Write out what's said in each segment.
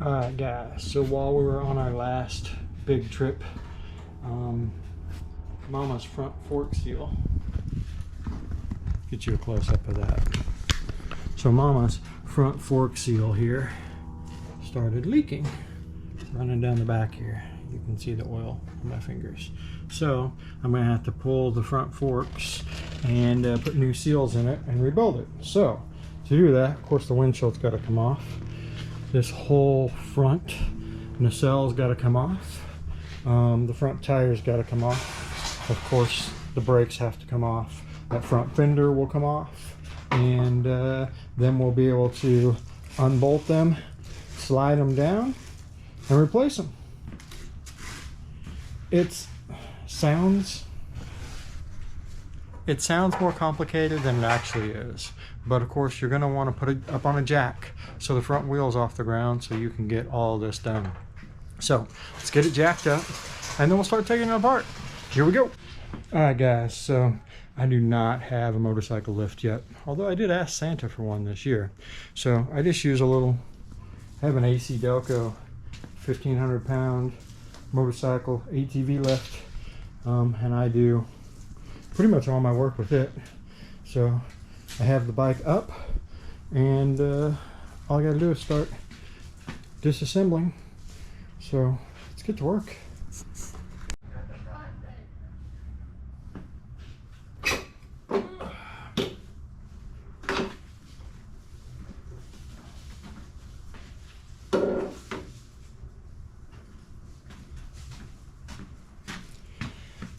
Alright guys, so while we were on our last big trip, Mama's front fork seal, get you a close-up of that. So Mama's front fork seal here started leaking, running down the back here. You can see the oil on my fingers. So I'm going to have to pull the front forks and put new seals in it and rebuild it. So to do that, of course, the windshield's got to come off. This whole front nacelle's got to come off. The front tire's got to come off. Of course, the brakes have to come off. That front fender will come off, and then we'll be able to unbolt them, slide them down, and replace them. It sounds more complicated than it actually is. But of course, you're going to want to put it up on a jack so the front wheel's off the ground so you can get all this done. So let's get it jacked up and then we'll start taking it apart. Here we go. Alright guys, so I do not have a motorcycle lift yet, although I did ask Santa for one this year. So I just use I have an AC Delco 1,500 pound motorcycle ATV lift, and I do pretty much all my work with it. So I have the bike up, and all I gotta do is start disassembling. So let's get to work.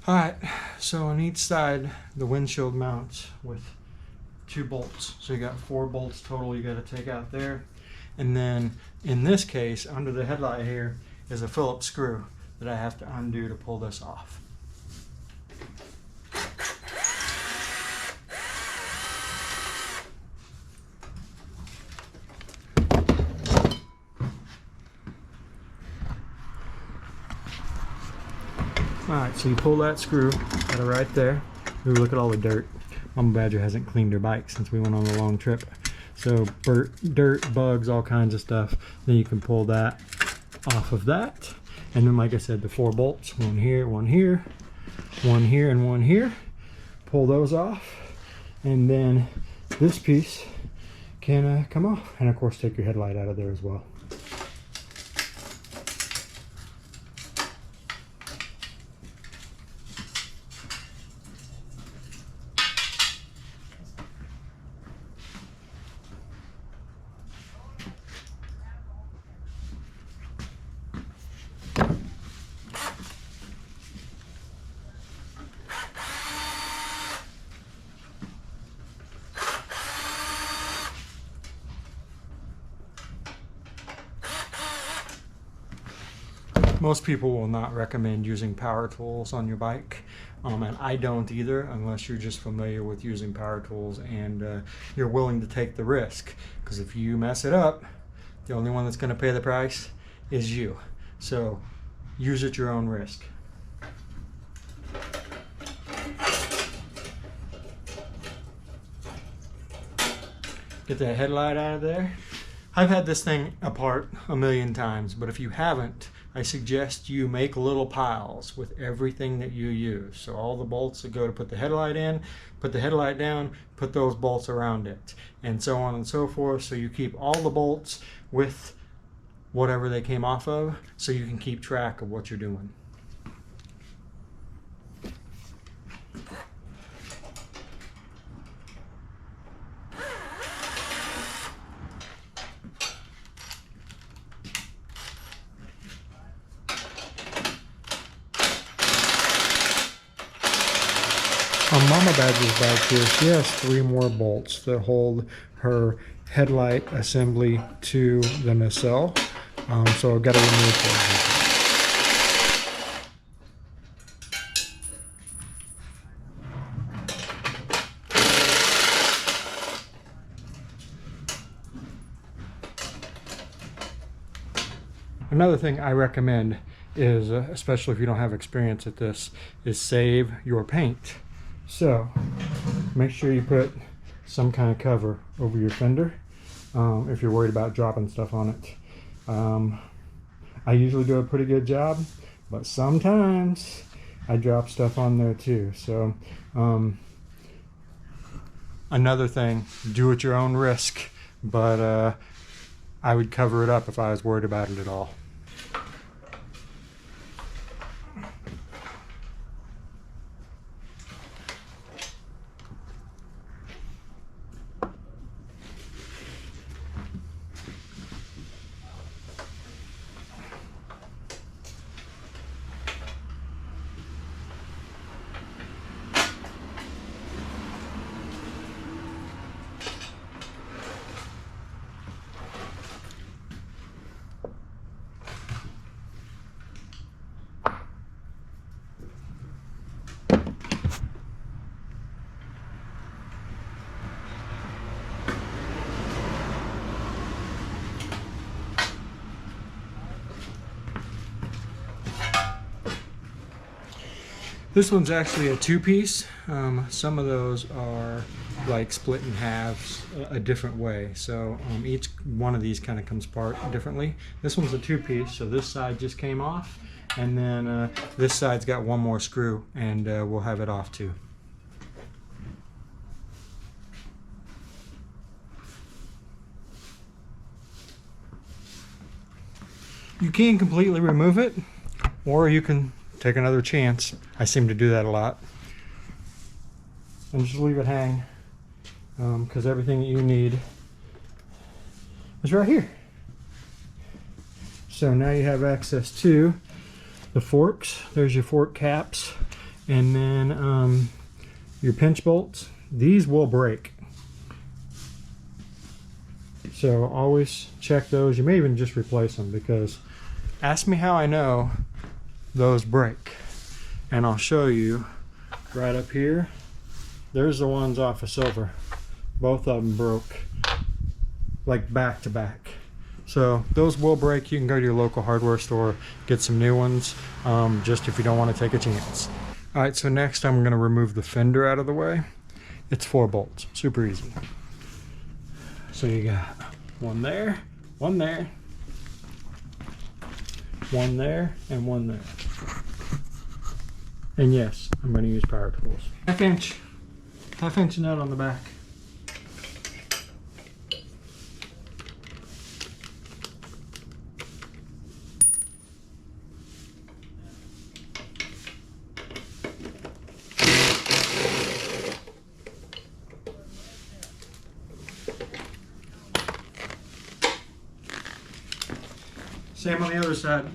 Alright, so on each side the windshield mounts with 2 bolts. So you got 4 bolts total you got to take out there. And then in this case, under the headlight here is a Phillips screw that I have to undo to pull this off. Alright, so you pull that screw, got it right there. Ooh, look at all the dirt. Momma Badger hasn't cleaned her bike since we went on a long trip. So dirt, bugs, all kinds of stuff. Then you can pull that off of that. And then, like I said, the 4 bolts, one here, one here, one here, and one here. Pull those off. And then this piece can come off. And of course, take your headlight out of there as well. Most people will not recommend using power tools on your bike, and I don't either, unless you're just familiar with using power tools and you're willing to take the risk. Because if you mess it up, the only one that's going to pay the price is you. So use at your own risk. Get that headlight out of there. I've had this thing apart a million times, but if you haven't, I suggest you make little piles with everything that you use. So all the bolts that go to put the headlight in, put the headlight down, put those bolts around it, and so on and so forth. So you keep all the bolts with whatever they came off of, so you can keep track of what you're doing. On Momma Badger's bike here, she has 3 more bolts that hold her headlight assembly to the nacelle. So I've got to remove those. Another thing I recommend is, especially if you don't have experience at this, is save your paint. So make sure you put some kind of cover over your fender if you're worried about dropping stuff on it. I usually do a pretty good job, but sometimes I drop stuff on there too. So another thing, do at your own risk, but I would cover it up if I was worried about it at all. This one's actually a two-piece. Some of those are like split in halves a different way. So each one of these kind of comes apart differently. This one's a two-piece, so this side just came off, and then this side's got one more screw, and we'll have it off too. You can completely remove it, or you can take another chance. I seem to do that a lot. And just leave it hang, because everything that you need is right here. So now you have access to the forks. There's your fork caps, and then your pinch bolts. These will break, so always check those. You may even just replace them, because ask me how I know those break, and I'll show you right up here. There's the ones off of silver. Both of them broke like back to back. So those will break. You can go to your local hardware store, get some new ones, just if you don't want to take a chance. All right, so next I'm going to remove the fender out of the way. It's 4 bolts, super easy. So you got one there, one there, one there, and one there. And yes, I'm going to use power tools. Half inch nut on the back. Same on the other side.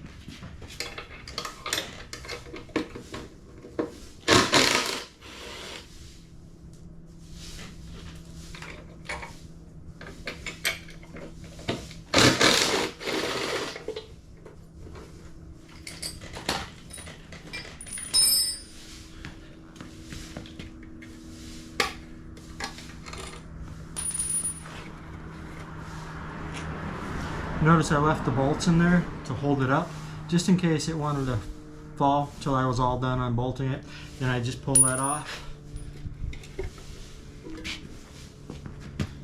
Notice I left the bolts in there to hold it up, just in case it wanted to fall till I was all done unbolting it. Then I just pull that off.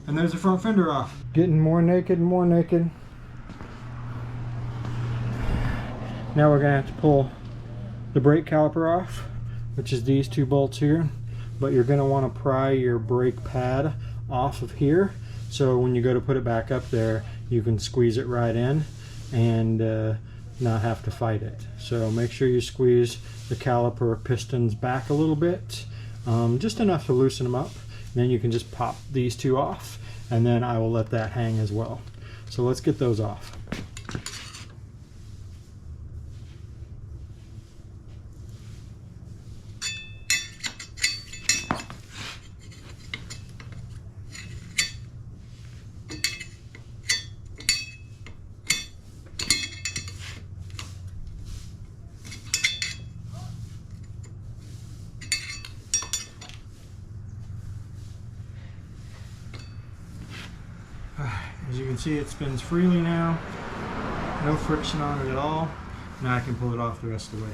And there's the front fender off. Getting more naked and more naked. Now we're gonna have to pull the brake caliper off, which is these 2 bolts here. But you're gonna wanna pry your brake pad off of here, so when you go to put it back up there, you can squeeze it right in and not have to fight it. So make sure you squeeze the caliper pistons back a little bit, just enough to loosen them up. And then you can just pop these 2 off, and then I will let that hang as well. So let's get those off. As you can see, it spins freely now, no friction on it at all. Now I can pull it off the rest of the way.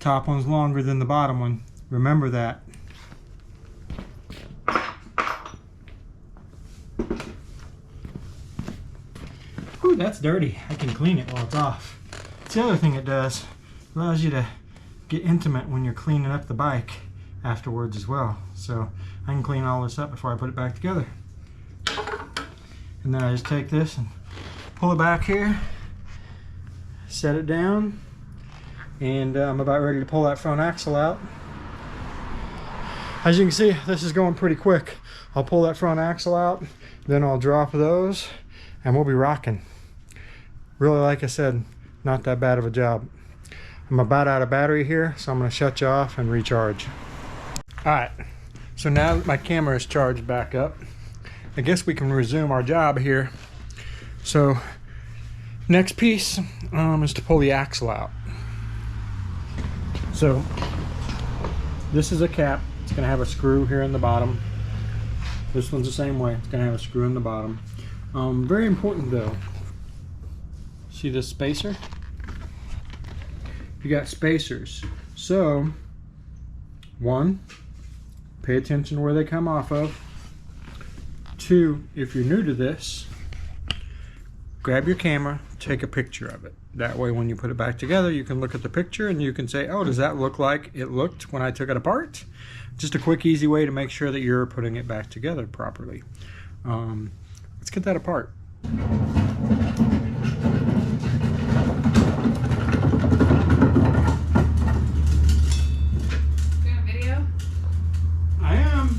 top one's longer than the bottom one. Remember that. Ooh, that's dirty. I can clean it while it's off. That's the other thing it does. It allows you to get intimate when you're cleaning up the bike afterwards as well. So I can clean all this up before I put it back together. And then I just take this and pull it back here, set it down, and I'm about ready to pull that front axle out. As you can see, this is going pretty quick. I'll pull that front axle out, then I'll drop those, and we'll be rocking. Really, like I said, not that bad of a job. I'm about out of battery here, so I'm going to shut you off and recharge. Alright, so now that my camera is charged back up, I guess we can resume our job here. So, next piece is to pull the axle out. So, this is a cap. It's going to have a screw here in the bottom. This one's the same way. It's going to have a screw in the bottom. Very important though. See this spacer? You got spacers. So, one, pay attention where they come off of. Two, if you're new to this, grab your camera, take a picture of it. That way when you put it back together, you can look at the picture and you can say, oh, does that look like it looked when I took it apart? Just a quick, easy way to make sure that you're putting it back together properly. Let's get that apart. Doing a video? I am.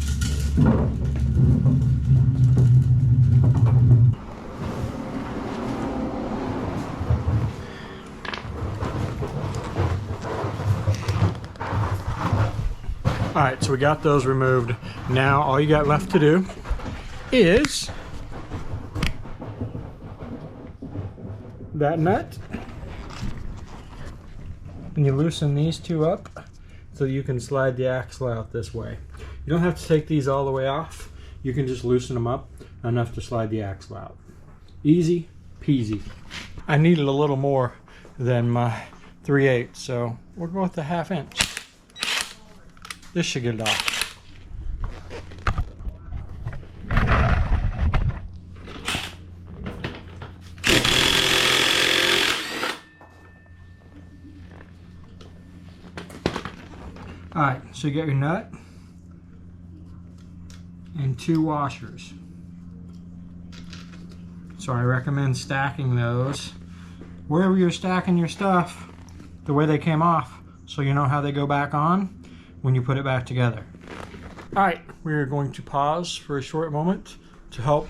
Alright, so we got those removed. Now all you got left to do is that nut. And you loosen these two up so you can slide the axle out this way. You don't have to take these all the way off. You can just loosen them up enough to slide the axle out. Easy peasy. I needed a little more than my 3/8, so we'll go with the 1/2 inch. This should get it off. Alright, so you got your nut and 2 washers. So I recommend stacking those wherever you're stacking your stuff the way they came off, so you know how they go back on when you put it back together. Alright, we're going to pause for a short moment to help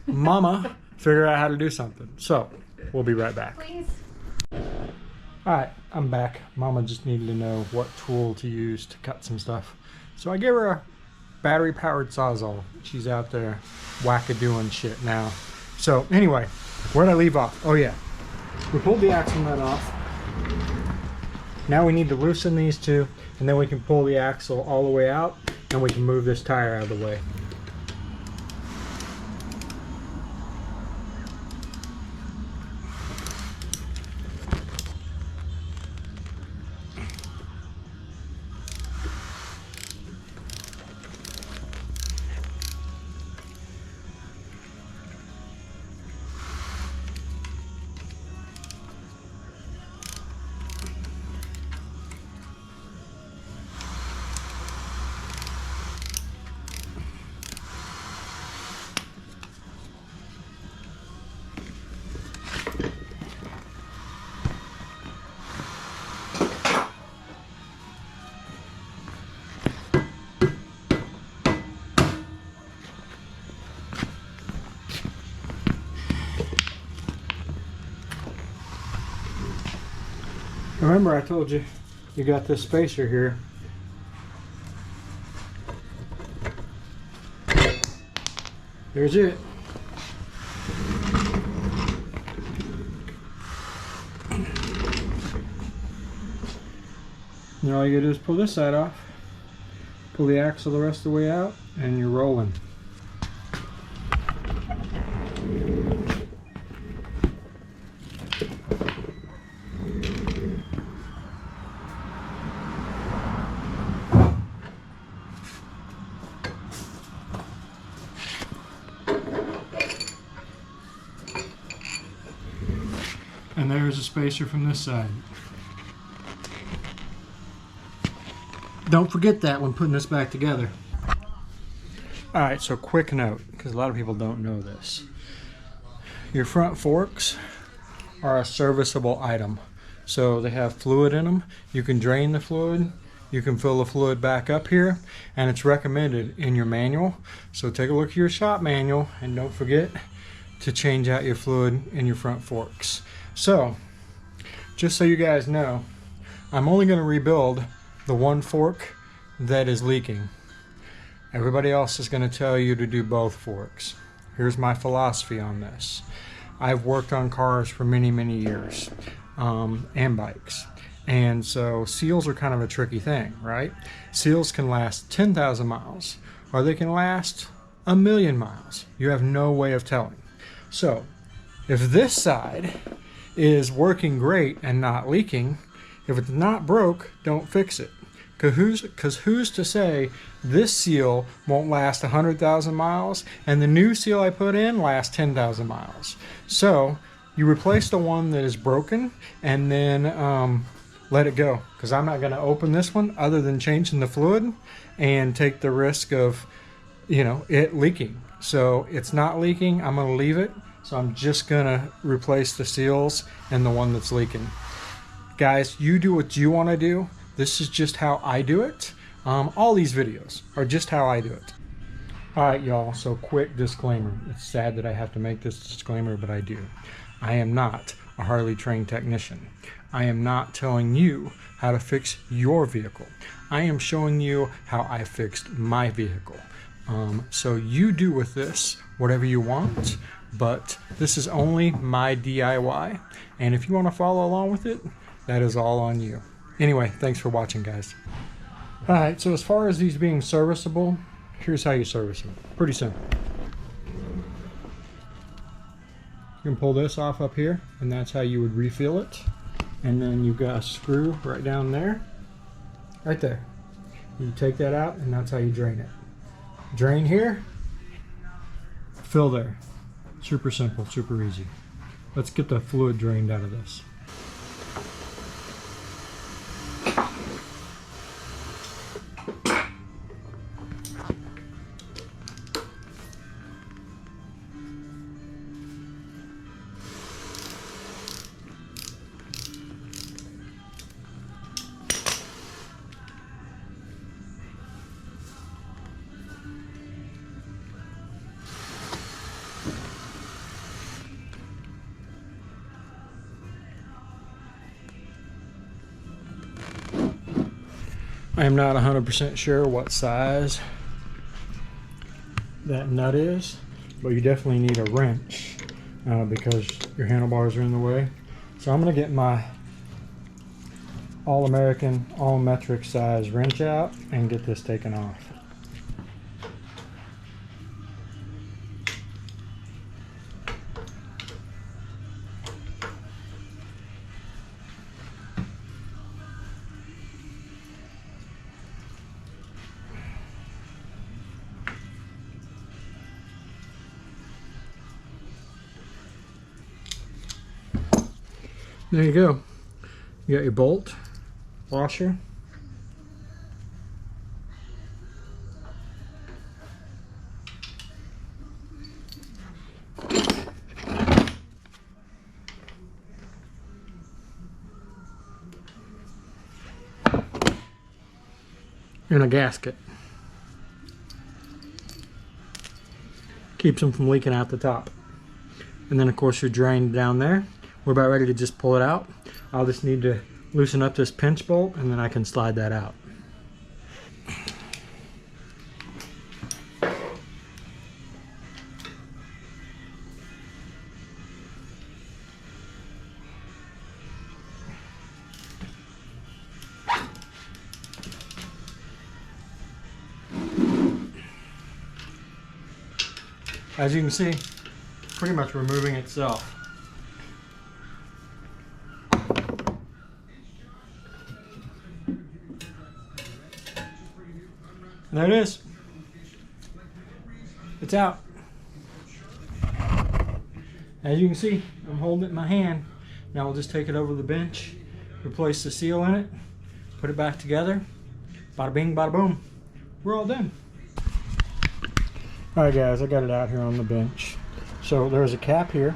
Mama figure out how to do something. So, we'll be right back. Please. Alright, I'm back. Mama just needed to know what tool to use to cut some stuff. So I gave her a battery-powered Sawzall. She's out there whack-a-doing shit now. So, anyway, where'd I leave off? Oh yeah, we pulled the axle nut off. Now we need to loosen these two, and then we can pull the axle all the way out, and we can move this tire out of the way. Remember I told you, you got this spacer here. There's it. Now all you gotta do is pull this side off, pull the axle the rest of the way out, and you're rolling. And there's a spacer from this side. Don't forget that when putting this back together. Alright, so quick note, because a lot of people don't know this. Your front forks are a serviceable item. So they have fluid in them. You can drain the fluid. You can fill the fluid back up here, and it's recommended in your manual. So take a look at your shop manual, and don't forget to change out your fluid in your front forks. So, just so you guys know, I'm only going to rebuild the one fork that is leaking. Everybody else is going to tell you to do both forks. Here's my philosophy on this. I've worked on cars for many, many years, and bikes. And so seals are kind of a tricky thing, right? Seals can last 10,000 miles, or they can last 1,000,000 miles. You have no way of telling. So if this side is working great and not leaking, if it's not broke, don't fix it. Because who's to say this seal won't last 100,000 miles and the new seal I put in lasts 10,000 miles? So you replace the one that is broken and then let it go, because I'm not going to open this one other than changing the fluid and take the risk of, you know, it leaking. So it's not leaking. I'm going to leave it. So I'm just going to replace the seals and the one that's leaking. Guys, you do what you want to do. This is just how I do it. All these videos are just how I do it. All right, y'all. So quick disclaimer. It's sad that I have to make this disclaimer, but I do. I am not a Harley trained technician. I am not telling you how to fix your vehicle. I am showing you how I fixed my vehicle. So you do with this whatever you want, but this is only my DIY. And if you want to follow along with it, that is all on you. Anyway, thanks for watching, guys. All right, so as far as these being serviceable, here's how you service them. Pretty simple. You can pull this off up here, and that's how you would refill it. And then you've got a screw right down there, right there. You take that out, and that's how you drain it. Drain here, fill there. Super simple, super easy. Let's get the fluid drained out of this. I am not 100% sure what size that nut is, but you definitely need a wrench because your handlebars are in the way. So I'm going to get my all-American, all-metric size wrench out and get this taken off. There you go. You got your bolt washer. And a gasket. Keeps them from leaking out the top. And then of course your drain down there. We're about ready to just pull it out. I'll just need to loosen up this pinch bolt and then I can slide that out. As you can see, pretty much removing itself. And there it is. It's out. As you can see, I'm holding it in my hand. Now we'll just take it over the bench, replace the seal in it, put it back together. Bada bing, bada boom. We're all done. Alright guys, I got it out here on the bench. So there's a cap here.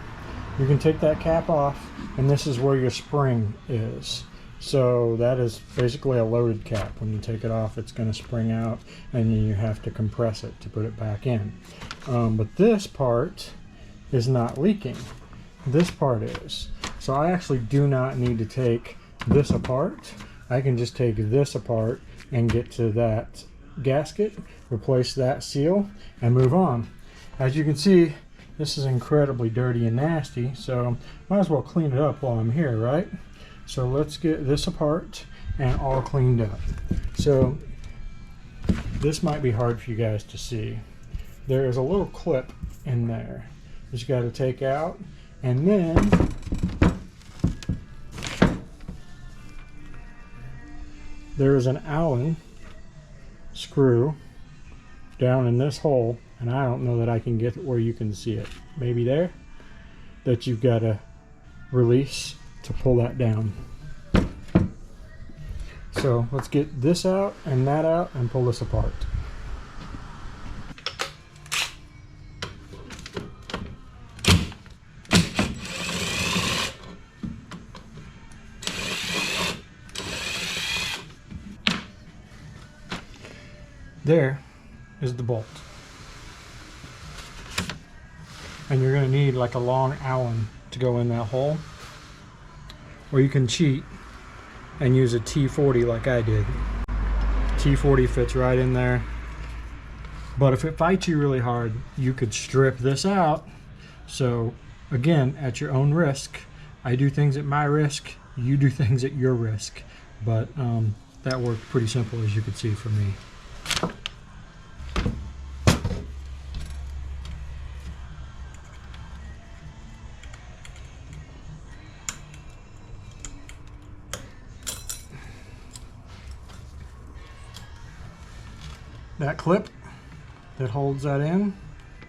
You can take that cap off, and this is where your spring is. So that is basically a loaded cap. When you take it off, it's going to spring out, and then you have to compress it to put it back in. But this part is not leaking. This part is. So I actually do not need to take this apart. I can just take this apart and get to that gasket, replace that seal, and move on. As you can see, this is incredibly dirty and nasty, so might as well clean it up while I'm here, right? So let's get this apart and all cleaned up. So this might be hard for you guys to see. There is a little clip in there that you got to take out, and then there is an Allen screw down in this hole, and I don't know that I can get it where you can see it. Maybe there, that you've got to release to pull that down. So let's get this out and that out and pull this apart. There is the bolt. And you're going to need like a long Allen to go in that hole. Or you can cheat and use a T40 like I did. T40 fits right in there. But if it fights you really hard, you could strip this out. So again, at your own risk. I do things at my risk, you do things at your risk. But that worked pretty simple, as you could see for me. That clip that holds that in,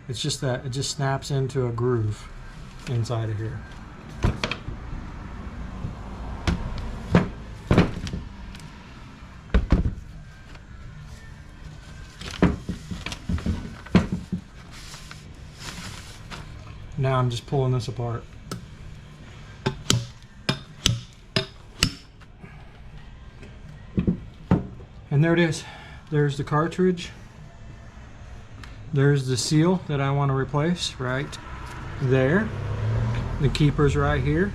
it's just that it just snaps into a groove inside of here. Now I'm just pulling this apart. And there it is. There's the cartridge. There's the seal that I want to replace right there. The keeper's right here.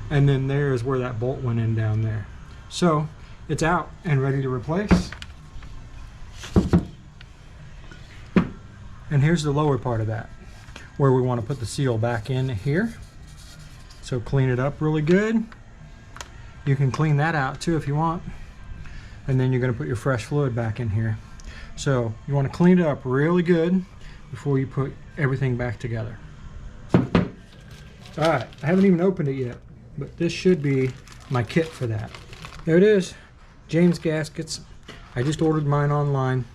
And then there is where that bolt went in down there. So it's out and ready to replace. And here's the lower part of that, where we want to put the seal back in here. So clean it up really good. You can clean that out too if you want. And then you're going to put your fresh fluid back in here. So you want to clean it up really good before you put everything back together. Alright, I haven't even opened it yet, but this should be my kit for that. There it is, James gaskets. I just ordered mine online.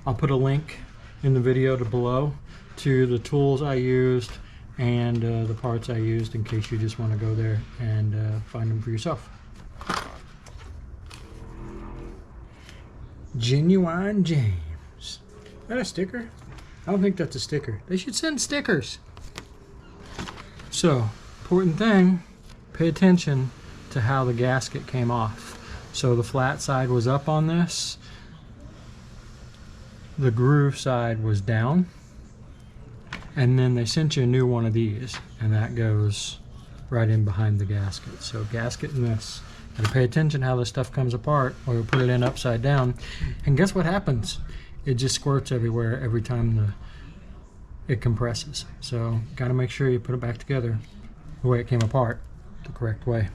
I'll put a link in the video below to the tools I used and the parts I used, in case you just want to go there and find them for yourself. Genuine James. Is that a sticker? I don't think that's a sticker. They should send stickers. So, important thing, pay attention to how the gasket came off. So the flat side was up on this. The groove side was down. And then they sent you a new one of these, and that goes right in behind the gasket. So gasket and this. Gotta pay attention how this stuff comes apart, or you'll put it in upside down. And guess what happens? It just squirts everywhere every time it compresses. So gotta make sure you put it back together the way it came apart, the correct way.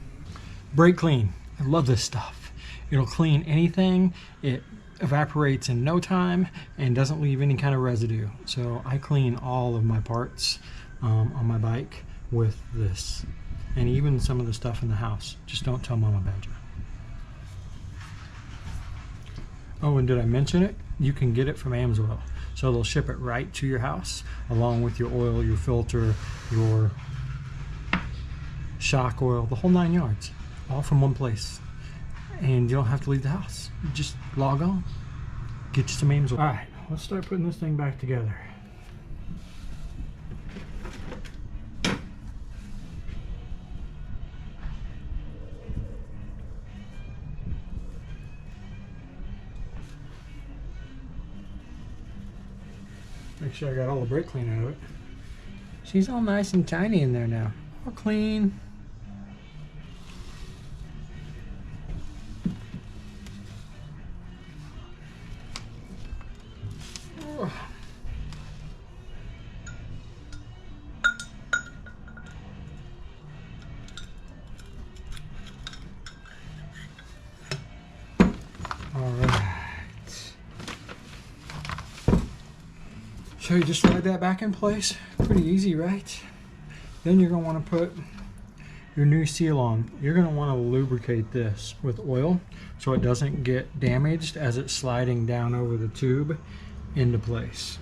Brake clean. I love this stuff. It'll clean anything. It evaporates in no time and doesn't leave any kind of residue. So I clean all of my parts on my bike with this. And even some of the stuff in the house. Just don't tell Momma Badger. Oh, and did I mention it? You can get it from Amsoil. So they'll ship it right to your house, along with your oil, your filter, your shock oil, the whole 9 yards, all from one place. And you don't have to leave the house. You just log on, get you some Ames oil. All right, let's start putting this thing back together. Make sure I got all the brake clean out of it. She's all nice and shiny in there now. All clean. So you just slide that back in place. Pretty easy, right? Then you're going to want to put your new seal on. You're going to want to lubricate this with oil so it doesn't get damaged as it's sliding down over the tube into place.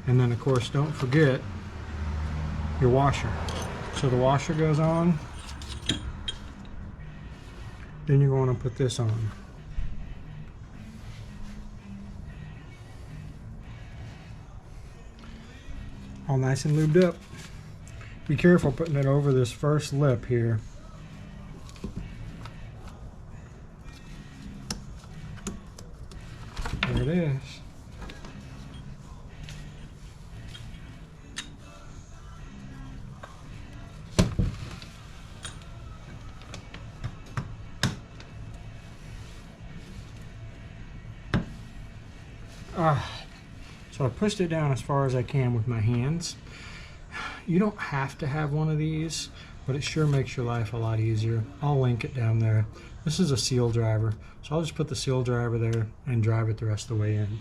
And then of course don't forget your washer. So the washer goes on. Then you're going to put this on. All nice and lubed up. Be careful putting it over this first lip here. There it is. So I pushed it down as far as I can with my hands. You don't have to have one of these, but it sure makes your life a lot easier. I'll link it down there. This is a seal driver, so I'll just put the seal driver there and drive it the rest of the way in.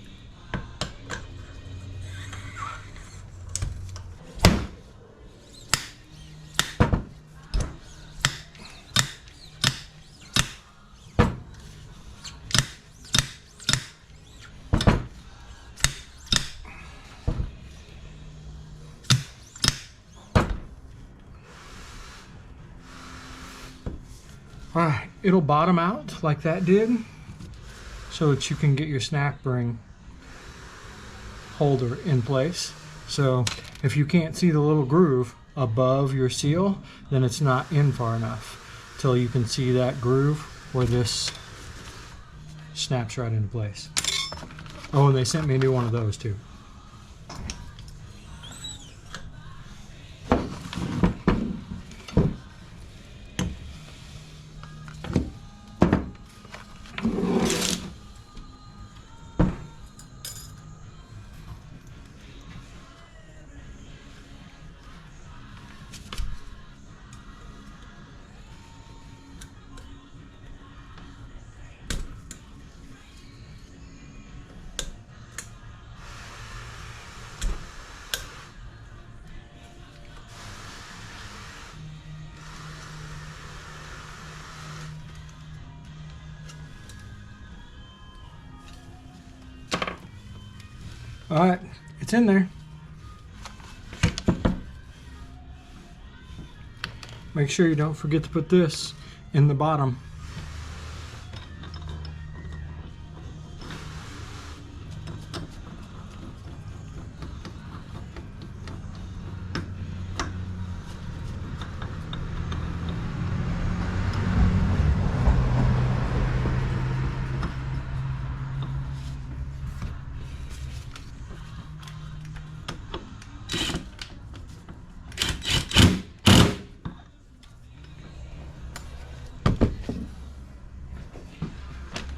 Alright, it'll bottom out like that did so that you can get your snap ring holder in place. So if you can't see the little groove above your seal, then it's not in far enough till you can see that groove where this snaps right into place. Oh, and they sent me a new one of those too. Alright, it's in there. Make sure you don't forget to put this in the bottom.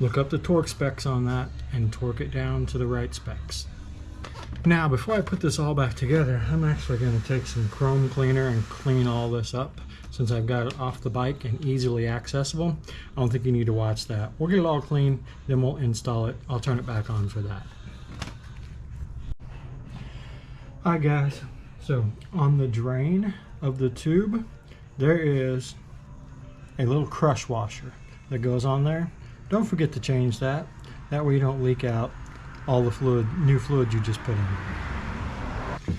Look up the torque specs on that and torque it down to the right specs. Now, before I put this all back together, I'm actually going to take some chrome cleaner and clean all this up. Since I've got it off the bike and easily accessible, I don't think you need to watch that. We'll get it all clean, then we'll install it. I'll turn it back on for that. Alright guys, so on the drain of the tube, there is a little crush washer that goes on there. Don't forget to change that. That way you don't leak out all the fluid, new fluid you just put in.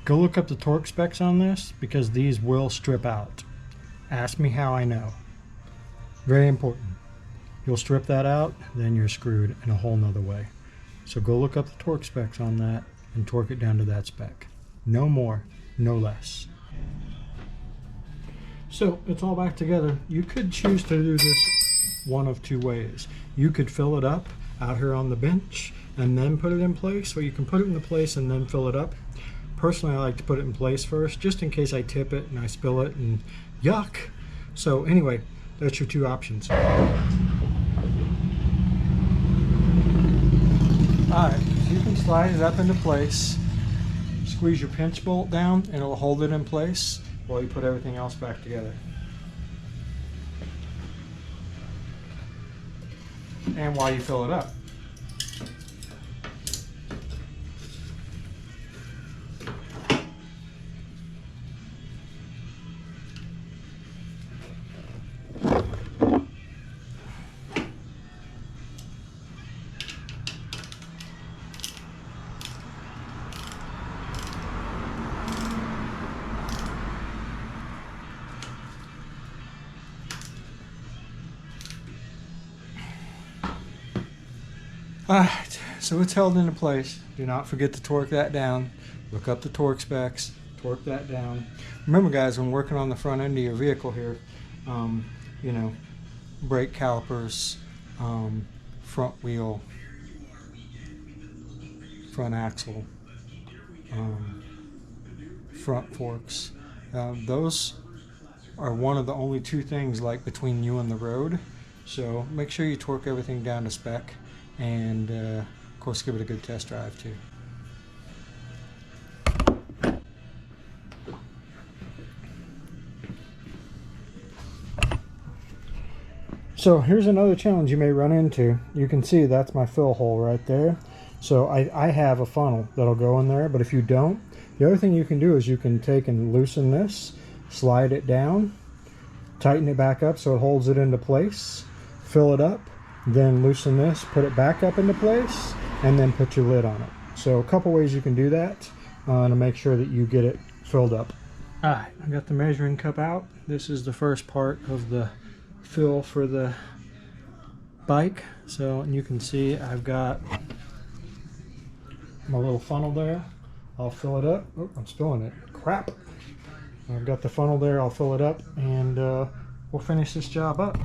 Go look up the torque specs on this because these will strip out. Ask me how I know. Very important. You'll strip that out, then you're screwed in a whole nother way. So go look up the torque specs on that and torque it down to that spec. No more, no less. So it's all back together. You could choose to do this one of two ways. You could fill it up out here on the bench and then put it in place, or you can put it in the place and then fill it up. Personally, I like to put it in place first, just in case I tip it and I spill it and yuck. So anyway, that's your two options. Alright, so you can slide it up into place, squeeze your pinch bolt down and it'll hold it in place while you put everything else back together. And while you fill it up. Alright, so it's held into place. Do not forget to torque that down. Look up the torque specs, torque that down. Remember guys, when working on the front end of your vehicle here, you know, brake calipers, front wheel, front axle, front forks, those are one of the only two things like between you and the road. So make sure you torque everything down to spec. And of course give it a good test drive too. So here's another challenge you may run into. You can see that's my fill hole right there. So I have a funnel that'll go in there, but if you don't, the other thing you can do is you can take and loosen this, slide it down, tighten it back up so it holds it into place, fill it up, then loosen this, put it back up into place, and then put your lid on it. So a couple ways you can do that to make sure that you get it filled up. Alright, I got the measuring cup out. This is the first part of the fill for the bike. So you can see I've got my little funnel there. I'll fill it up. Oh, I'm spilling it. Crap. I've got the funnel there. I'll fill it up and we'll finish this job up.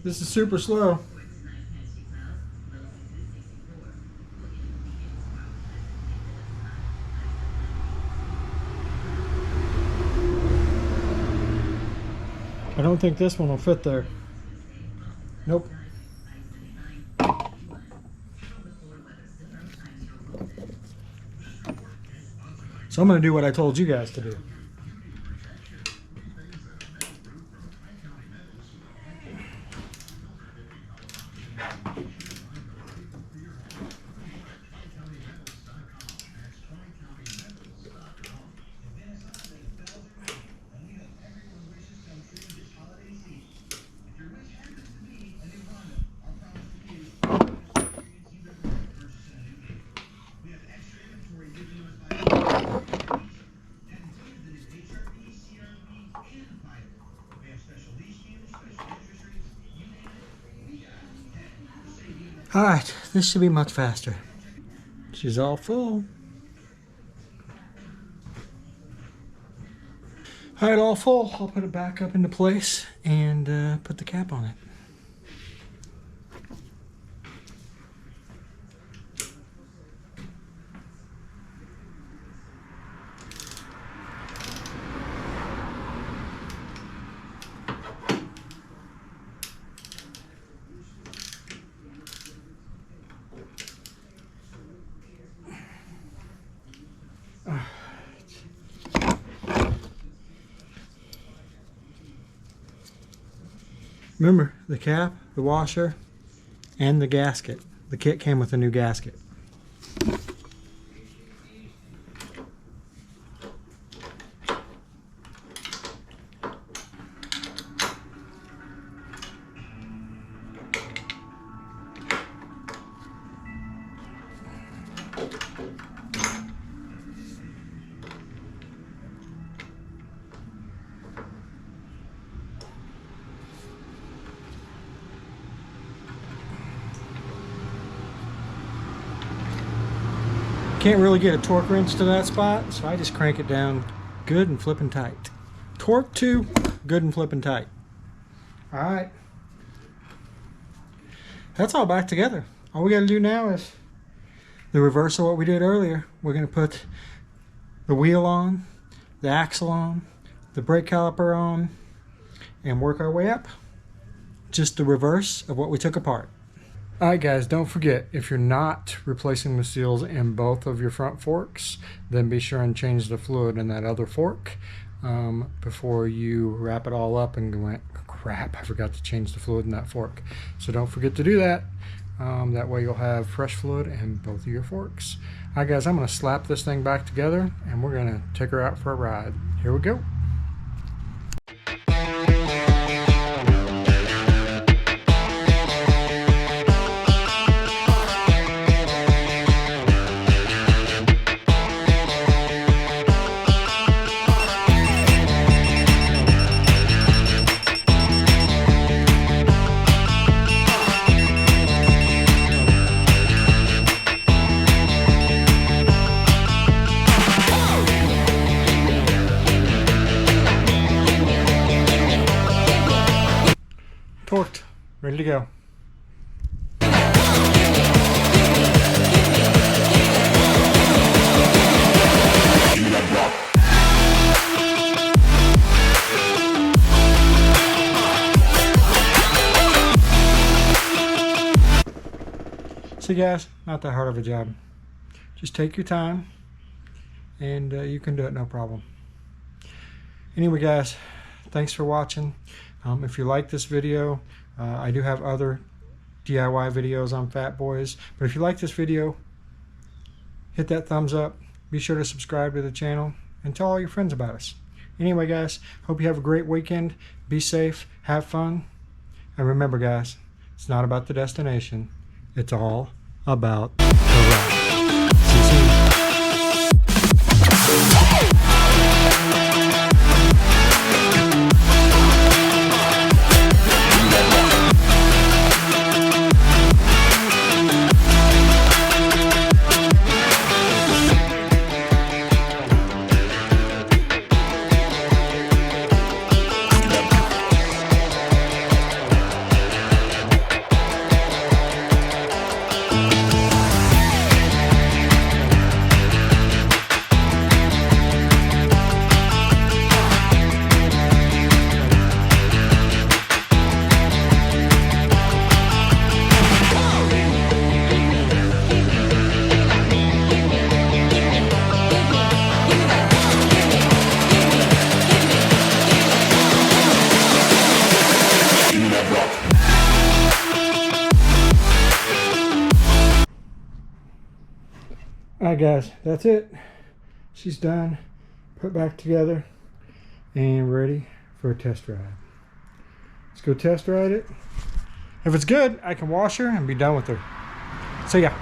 This is super slow. I don't think this one will fit there. Nope. So I'm going to do what I told you guys to do. Alright, this should be much faster. She's all full. Alright, all full. I'll put it back up into place and put the cap on it. Remember, the cap, the washer, and the gasket. The kit came with a new gasket. Can't really get a torque wrench to that spot, so I just crank it down good and flipping tight. Torque to good and flipping tight. All right. That's all back together. All we got to do now is the reverse of what we did earlier. We're going to put the wheel on, the axle on, the brake caliper on, and work our way up. Just the reverse of what we took apart. Alright guys, don't forget, if you're not replacing the seals in both of your front forks, then be sure and change the fluid in that other fork before you wrap it all up and go, crap, I forgot to change the fluid in that fork. So don't forget to do that. That way you'll have fresh fluid in both of your forks. Alright guys, I'm going to slap this thing back together and we're going to take her out for a ride. Here we go. Torqued, ready to go. See guys, not that hard of a job. Just take your time and you can do it no problem. Anyway guys, thanks for watching. If you like this video, I do have other DIY videos on Fat Boys, but if you like this video, hit that thumbs up, be sure to subscribe to the channel, and tell all your friends about us. Anyway guys, hope you have a great weekend, be safe, have fun, and remember guys, it's not about the destination, it's all about the ride. See you soon. Alright guys, that's it. She's done, put back together, and ready for a test ride. Let's go test ride it. If it's good, I can wash her and be done with her. See ya.